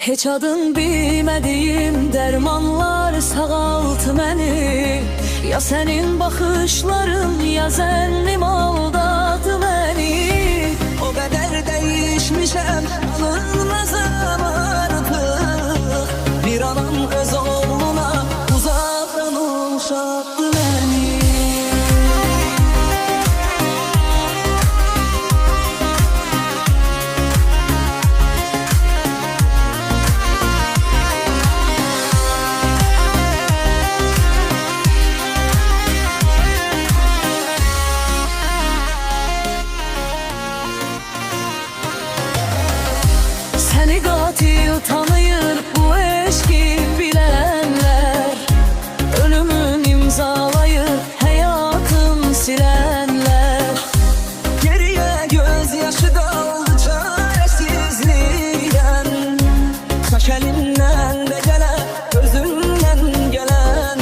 Heç adın bilmediğim dermanlar sağaltı məni. Ya senin bakışların ya zənnim aldadı məni. O kadar değişmişem, anılmazam artık. Bir anam öz oğluna uzaktan uşaktı beni. Seni katil tanıyır bu eşki bilenler. Ölümün imzalayır hayatım silenler. Geriye gözyaşı kaldı çaresizlikten. Kaş elimden de gelen, gözümden gelen.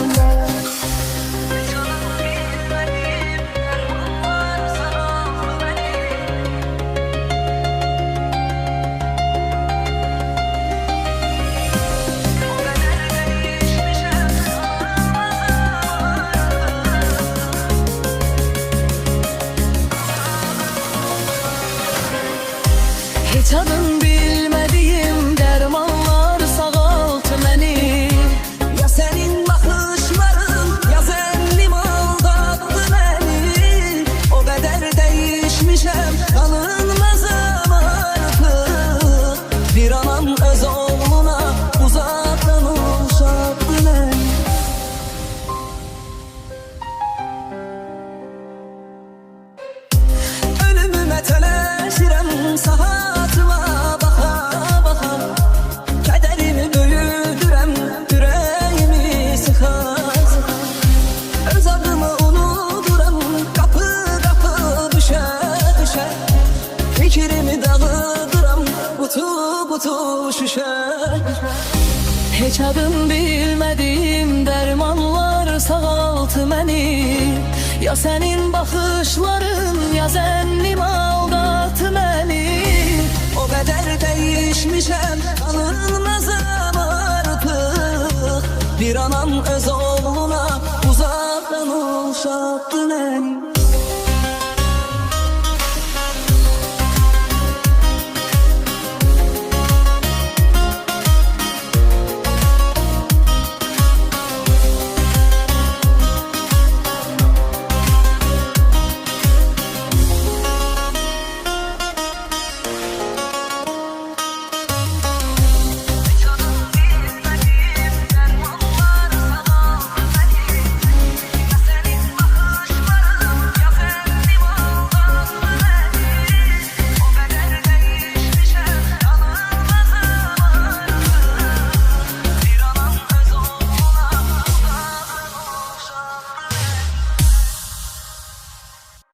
Heç adın bilmediğim dermanlar sağaltı məni. Ya senin bakışların ya zənnim aldattı beni. O kadar değişmişem, tanınmazam artık. Bir anam öz oğluna uzaktan uşaktı beni. Ölümüme tələşirəm sahatıma baxa baxa. Kədərimi böyüdürəm, ürəyimi sıxa sıxa. Öz adımı unuduram, qapı qapı düşə düşə. Fikrimi dağıdıram, qutu qutu şüşə. Heç adın bilmediğim dermanlar sağaltı məni. Ya senin bakışların ya zənnim aldattı məni. O kadar değişmişem, tanınmazam artık. Bir anam öz oğluna uzaktan uşaktı beni.